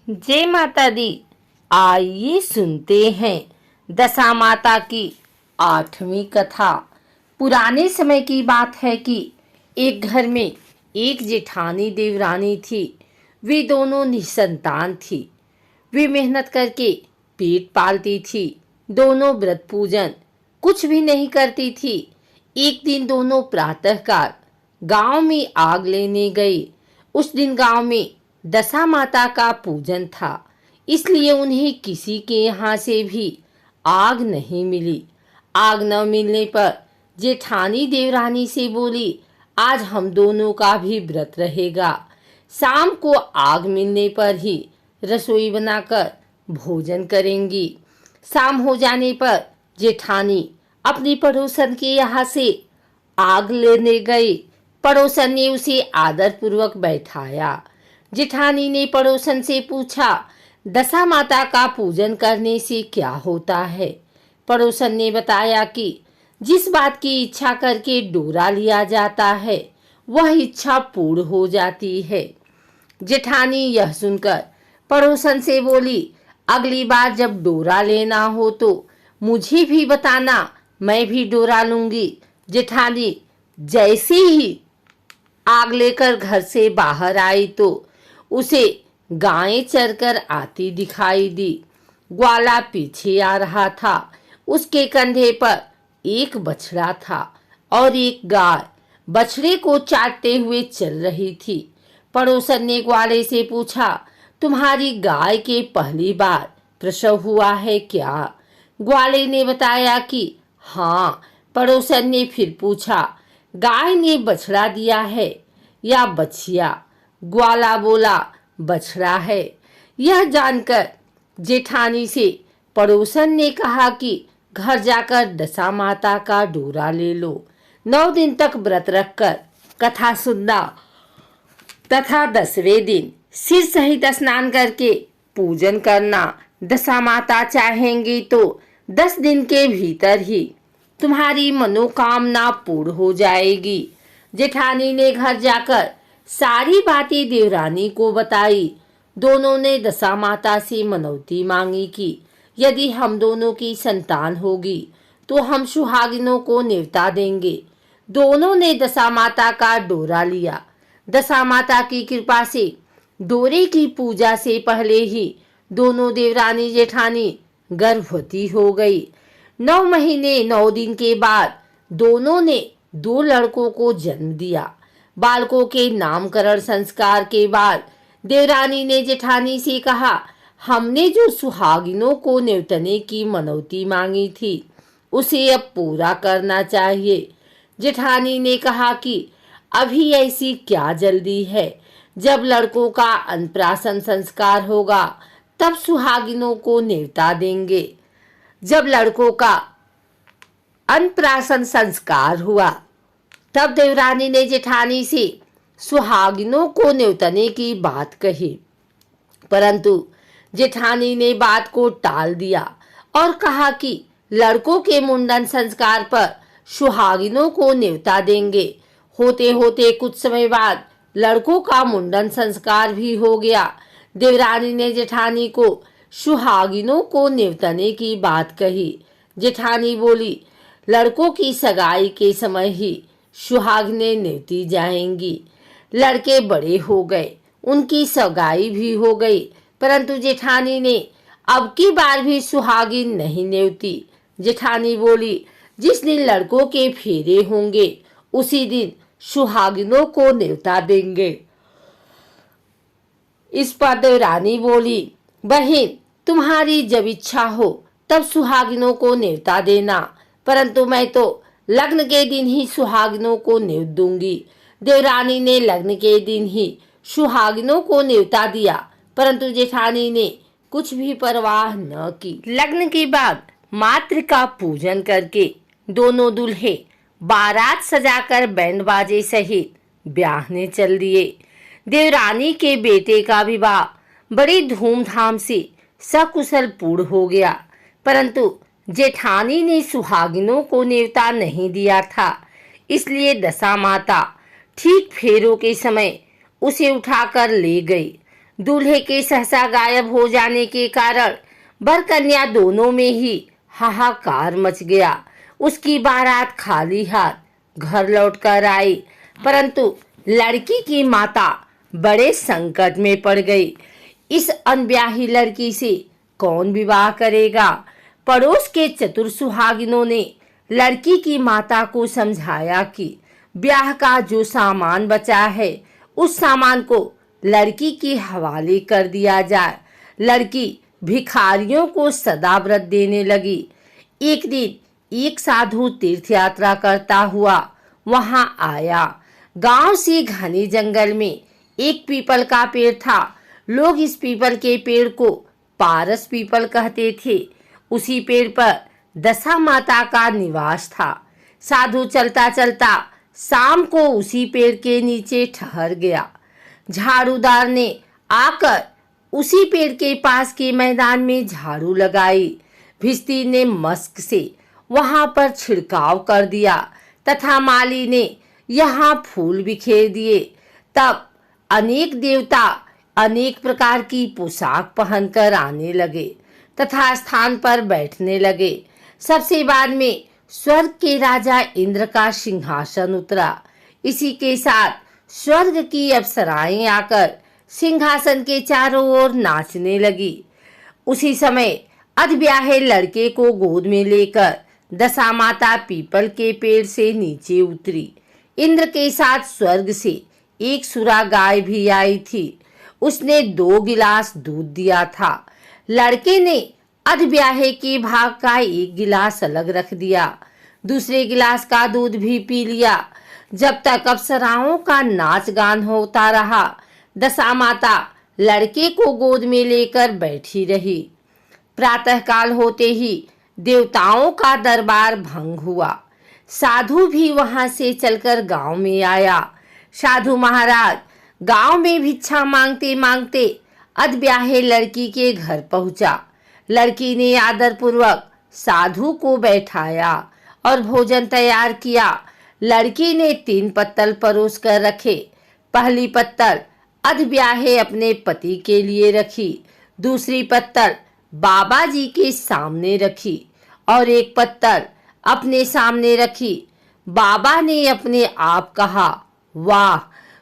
जय माता दी। आइए सुनते हैं दशा माता की 8वीं कथा। पुराने समय की बात है कि एक घर में एक जेठानी देवरानी थी। वे दोनों निसंतान थी। वे मेहनत करके पेट पालती थी। दोनों व्रत पूजन कुछ भी नहीं करती थी। एक दिन दोनों प्रातःकाल गांव में आग लेने गई। उस दिन गांव में दशा माता का पूजन था, इसलिए उन्हें किसी के यहाँ से भी आग नहीं मिली। आग न मिलने पर जेठानी देवरानी से बोली, आज हम दोनों का भी व्रत रहेगा। शाम को आग मिलने पर ही रसोई बनाकर भोजन करेंगी। शाम हो जाने पर जेठानी अपनी पड़ोसन के यहाँ से आग लेने गई। पड़ोसन ने उसे आदरपूर्वक बैठाया। जेठानी ने पड़ोसन से पूछा, दशा माता का पूजन करने से क्या होता है? पड़ोसन ने बताया कि जिस बात की इच्छा करके डोरा लिया जाता है वह इच्छा पूर्ण हो जाती है। जेठानी यह सुनकर पड़ोसन से बोली, अगली बार जब डोरा लेना हो तो मुझे भी बताना, मैं भी डोरा लूंगी। जेठानी जैसे ही आग लेकर घर से बाहर आई तो उसे गायें चरकर आती दिखाई दी। ग्वाला पीछे आ रहा था। उसके कंधे पर एक बछड़ा था और एक गाय बछड़े को चाटते हुए चल रही थी। पड़ोसन ने ग्वाले से पूछा, तुम्हारी गाय के पहली बार प्रसव हुआ है क्या? ग्वाले ने बताया कि हाँ। पड़ोसन ने फिर पूछा, गाय ने बछड़ा दिया है या बछिया? ग्वाला बोला, बछड़ा है। यह जानकर जेठानी से पड़ोसन ने कहा कि घर जाकर दशा माता का डोरा ले लो। 9 दिन तक व्रत रखकर कथा सुनना तथा 10वें दिन सिर सहित स्नान करके पूजन करना। दशा माता चाहेंगी तो 10 दिन के भीतर ही तुम्हारी मनोकामना पूर्ण हो जाएगी। जेठानी ने घर जाकर सारी बातें देवरानी को बताई। दोनों ने दशा माता से मनौती मांगी कि यदि हम दोनों की संतान होगी तो हम सुहागिनों को न्योता देंगे। दोनों ने दशा माता का डोरा लिया। दशा माता की कृपा से डोरे की पूजा से पहले ही दोनों देवरानी जेठानी गर्भवती हो गई। 9 महीने 9 दिन के बाद दोनों ने 2 लड़कों को जन्म दिया। बालकों के नामकरण संस्कार के बाद देवरानी ने जेठानी से कहा, हमने जो सुहागिनों को न्योतने की मनौती मांगी थी उसे अब पूरा करना चाहिए। जेठानी ने कहा कि अभी ऐसी क्या जल्दी है, जब लड़कों का अन्नप्राशन संस्कार होगा तब सुहागिनों को न्योता देंगे। जब लड़कों का अन्नप्राशन संस्कार हुआ तब देवरानी ने जेठानी से सुहागिनों को न्योतने की बात कही, परंतु जेठानी ने बात को टाल दिया और कहा कि लड़कों के मुंडन संस्कार पर सुहागिनों को न्योता देंगे। होते होते कुछ समय बाद लड़कों का मुंडन संस्कार भी हो गया। देवरानी ने जेठानी को सुहागिनों को न्योतने की बात कही। जेठानी बोली, लड़कों की सगाई के समय ही सुहागिनें न्योती जाएंगी। लड़के बड़े हो गए, उनकी सगाई भी हो गई, परंतु जेठानी ने अब की बार भी सुहागिन नहीं न्योती। जेठानी बोली, जिस दिन लड़कों के फेरे होंगे उसी दिन सुहागिनों को न्योता देंगे। इस पर देवरानी बोली, बहन तुम्हारी जब इच्छा हो तब सुहागिनों को न्योता देना, परंतु मैं तो लग्न के दिन ही सुहागिनों को न्योत दूंगी। देवरानी ने लग्न के दिन ही सुहागिनों को न्योता दिया, परंतु जेठानी ने कुछ भी परवाह न की। लग्न के बाद मातृ का पूजन करके दोनों दूल्हे बारात सजाकर बैंड बाजे सहित ब्याहने चल दिए। देवरानी के बेटे का विवाह बड़ी धूमधाम से सकुशल पूर्ण हो गया, परंतु जेठानी ने सुहागिनों को न्योता नहीं दिया था, इसलिए दशा माता ठीक फेरों के समय उसे उठाकर ले गई। दूल्हे के सहसा गायब हो जाने के कारण वर कन्या दोनों में ही हाहाकार मच गया। उसकी बारात खाली हाथ घर लौटकर आई, परंतु लड़की की माता बड़े संकट में पड़ गई। इस अनब्याही लड़की से कौन विवाह करेगा? पड़ोस के चतुर सुहागिनों ने लड़की की माता को समझाया कि ब्याह का जो सामान बचा है उस सामान को लड़की के हवाले कर दिया जाए। लड़की भिखारियों को सदा व्रत देने लगी। एक दिन एक साधु तीर्थ यात्रा करता हुआ वहां आया। गांव से घने जंगल में एक पीपल का पेड़ था। लोग इस पीपल के पेड़ को पारस पीपल कहते थे। उसी पेड़ पर दशा माता का निवास था। साधु चलता चलता शाम को उसी पेड़ के नीचे ठहर गया। झाड़ूदार ने आकर उसी पेड़ के पास के मैदान में झाड़ू लगाई। भिस्ती ने मस्क से वहां पर छिड़काव कर दिया तथा माली ने यहाँ फूल बिखेर दिए। तब अनेक देवता अनेक प्रकार की पोशाक पहनकर आने लगे तथा स्थान पर बैठने लगे। सबसे बाद में स्वर्ग के राजा इंद्र का सिंहासन उतरा। इसी के साथ स्वर्ग की अप्सराएं आकर सिंहासन के चारों ओर नाचने लगी। उसी समय अधब्याहे लड़के को गोद में लेकर दशा माता पीपल के पेड़ से नीचे उतरी। इंद्र के साथ स्वर्ग से एक सुरा गाय भी आई थी। उसने 2 गिलास दूध दिया था। लड़के ने अधब्याहे के भाग का 1 गिलास अलग रख दिया। दूसरे गिलास का दूध भी पी लिया। जब तक अप्सराओं का नाच गान होता रहा, दशा माता लड़के को गोद में लेकर बैठी रही। प्रातःकाल होते ही देवताओं का दरबार भंग हुआ। साधु भी वहां से चलकर गांव में आया। साधु महाराज गांव में भिक्षा मांगते मांगते अधब्याहे लड़की के घर पहुंचा। लड़की ने आदर पूर्वक साधु को बैठाया और भोजन तैयार किया। लड़की ने 3 पत्तल परोस कर रखे। पहली पत्तल अधब्याहे अपने पति के लिए रखी, दूसरी पत्तल बाबा जी के सामने रखी और एक पत्तल अपने सामने रखी। बाबा ने अपने आप कहा, वाह,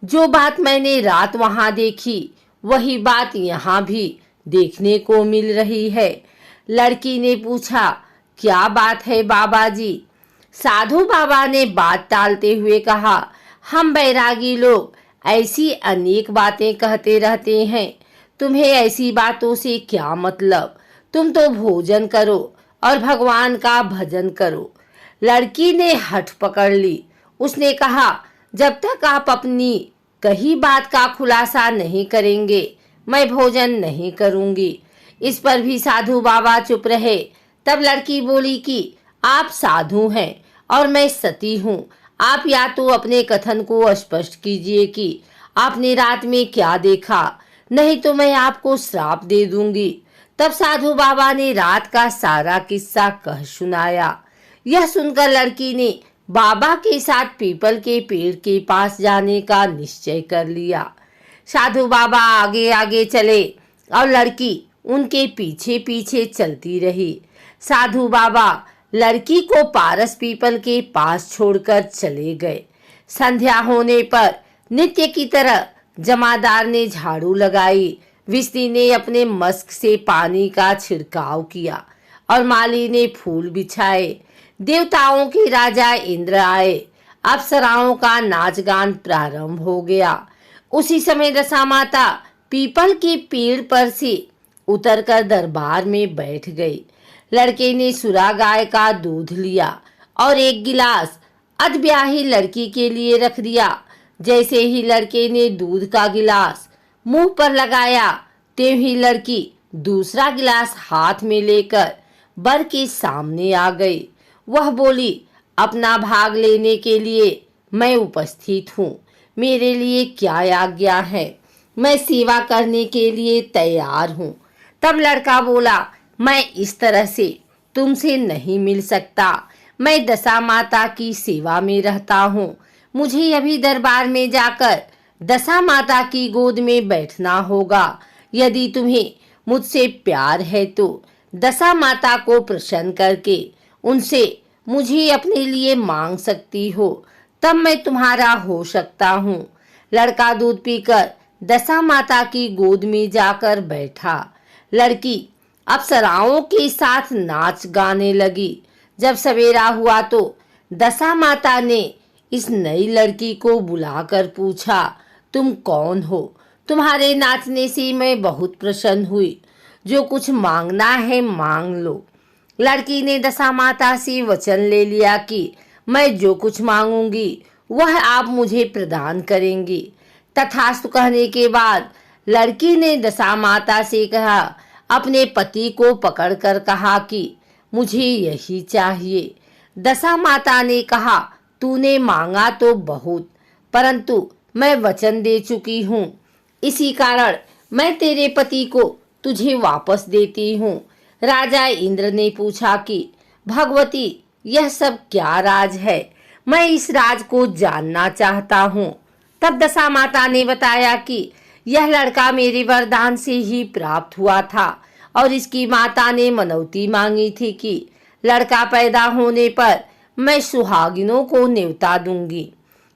जो बात मैंने रात वहां देखी वही बात यहाँ भी देखने को मिल रही है। लड़की ने पूछा, क्या बात है बाबा जी? साधु बाबा ने बात टालते हुए कहा, हम बैरागी लोग ऐसी अनेक बातें कहते रहते हैं। तुम्हें ऐसी बातों से क्या मतलब? तुम तो भोजन करो और भगवान का भजन करो। लड़की ने हठ पकड़ ली। उसने कहा, जब तक आप अपनी कही बात का खुलासा नहीं करेंगे मैं भोजन नहीं करूंगी। इस पर भी साधु बाबा चुप रहे। तब लड़की बोली कि आप साधु हैं और मैं सती हूँ। आप या तो अपने कथन को स्पष्ट कीजिए कि आपने रात में क्या देखा, नहीं तो मैं आपको श्राप दे दूंगी। तब साधु बाबा ने रात का सारा किस्सा कह सुनाया। यह सुनकर लड़की ने बाबा के साथ पीपल के पेड़ के पास जाने का निश्चय कर लिया। साधु बाबा आगे आगे चले और लड़की उनके पीछे पीछे चलती रही। साधु बाबा लड़की को पारस पीपल के पास छोड़कर चले गए। संध्या होने पर नित्य की तरह जमादार ने झाड़ू लगाई। विष्णु ने अपने मस्क से पानी का छिड़काव किया और माली ने फूल बिछाए। देवताओं के राजा इंद्र आए। अप्सराओं का नाच गान प्रारंभ हो गया। उसी समय दशा माता पीपल के पेड़ पर से उतरकर दरबार में बैठ गई। लड़के ने सुरा गाय का दूध लिया और 1 गिलास अधब्याही लड़की के लिए रख दिया। जैसे ही लड़के ने दूध का गिलास मुंह पर लगाया, त्यों ही लड़की दूसरा गिलास हाथ में लेकर वर के सामने आ गई। वह बोली, अपना भाग लेने के लिए मैं उपस्थित हूँ। मेरे लिए क्या आज्ञा है? मैं सेवा करने के लिए तैयार हूँ। तब लड़का बोला, मैं इस तरह से तुमसे नहीं मिल सकता। मैं दशा माता की सेवा में रहता हूँ। मुझे अभी दरबार में जाकर दशा माता की गोद में बैठना होगा। यदि तुम्हें मुझसे प्यार है तो दशा माता को प्रसन्न करके उनसे मुझे अपने लिए मांग सकती हो, तब मैं तुम्हारा हो सकता हूँ। लड़का दूध पीकर दशा माता की गोद में जाकर बैठा। लड़की अप्सराओं के साथ नाच गाने लगी। जब सवेरा हुआ तो दशा माता ने इस नई लड़की को बुलाकर पूछा, तुम कौन हो? तुम्हारे नाचने से मैं बहुत प्रसन्न हुई। जो कुछ मांगना है मांग लो। लड़की ने दशा माता से वचन ले लिया कि मैं जो कुछ मांगूंगी वह आप मुझे प्रदान करेंगी। तथास्तु कहने के बाद लड़की ने दशा माता से कहा, अपने पति को पकड़कर कहा कि मुझे यही चाहिए। दशा माता ने कहा, तूने मांगा तो बहुत, परंतु मैं वचन दे चुकी हूँ, इसी कारण मैं तेरे पति को तुझे वापस देती हूँ। राजा इंद्र ने पूछा कि भगवती, यह सब क्या राज है? मैं इस राज को जानना चाहता हूँ। तब दशा माता ने बताया कि यह लड़का मेरे वरदान से ही प्राप्त हुआ था और इसकी माता ने मनौती मांगी थी कि लड़का पैदा होने पर मैं सुहागिनों को न्योता दूंगी,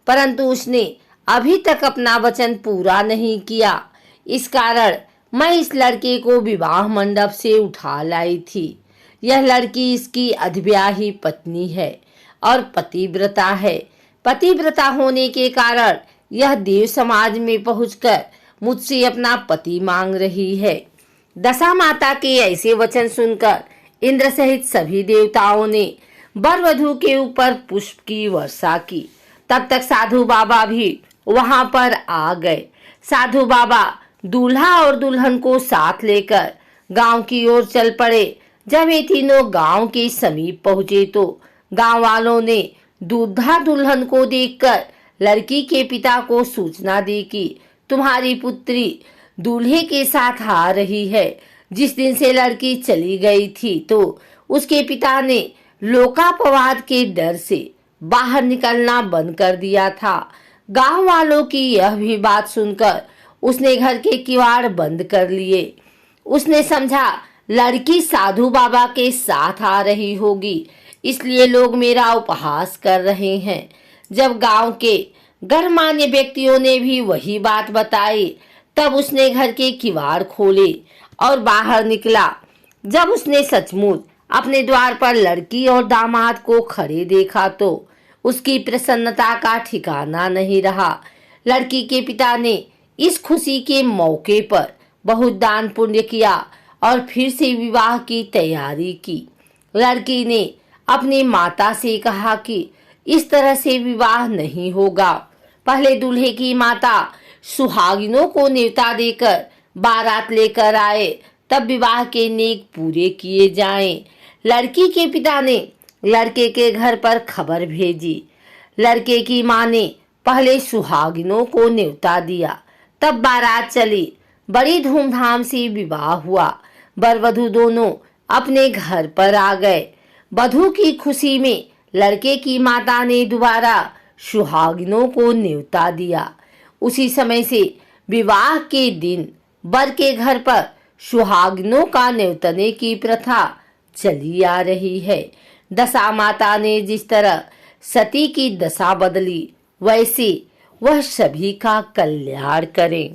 परंतु उसने अभी तक अपना वचन पूरा नहीं किया। इस कारण मैं इस लड़के को विवाह मंडप से उठा लाई थी। यह लड़की इसकी अधब्याही पत्नी है और पतिव्रता है। पतिव्रता होने के कारण यह देव समाज में पहुंचकर मुझसे अपना पति मांग रही है। दशा माता के ऐसे वचन सुनकर इंद्र सहित सभी देवताओं ने वर वधू के ऊपर पुष्प की वर्षा की। तब तक साधु बाबा भी वहां पर आ गए। साधु बाबा दूल्हा और दुल्हन को साथ लेकर गांव की ओर चल पड़े। जब ये तीनों गांव के समीप पहुंचे तो गांव वालों ने दूल्हा दुल्हन को देखकर लड़की के पिता को सूचना दी कि तुम्हारी पुत्री दूल्हे के साथ आ रही है। जिस दिन से लड़की चली गई थी तो उसके पिता ने लोकापवाद के डर से बाहर निकलना बंद कर दिया था। गांव वालों की यह भी बात सुनकर उसने घर के किवाड़ बंद कर लिए। उसने समझा लड़की साधु बाबा के साथ आ रही होगी, इसलिए लोग मेरा उपहास कर रहे हैं। जब गांव के गणमान्य व्यक्तियों ने भी वही बात बताई, तब उसने घर के किवाड़ खोले और बाहर निकला। जब उसने सचमुच अपने द्वार पर लड़की और दामाद को खड़े देखा तो उसकी प्रसन्नता का ठिकाना नहीं रहा। लड़की के पिता ने इस खुशी के मौके पर बहुत दान पुण्य किया और फिर से विवाह की तैयारी की। लड़की ने अपनी माता से कहा कि इस तरह से विवाह नहीं होगा। पहले दूल्हे की माता सुहागिनों को न्योता देकर बारात लेकर आए, तब विवाह के नेक पूरे किए जाएं। लड़की के पिता ने लड़के के घर पर खबर भेजी। लड़के की मां ने पहले सुहागिनों को न्योता दिया, तब बारात चली। बड़ी धूमधाम से विवाह हुआ। वर वधू दोनों अपने घर पर आ गए। वधू की खुशी में लड़के की माता ने दोबारा सुहागिनों को न्योता दिया। उसी समय से विवाह के दिन वर के घर पर सुहागिनों का न्योतने की प्रथा चली आ रही है। दशा माता ने जिस तरह सती की दशा बदली, वैसे वह सभी का कल्याण करे।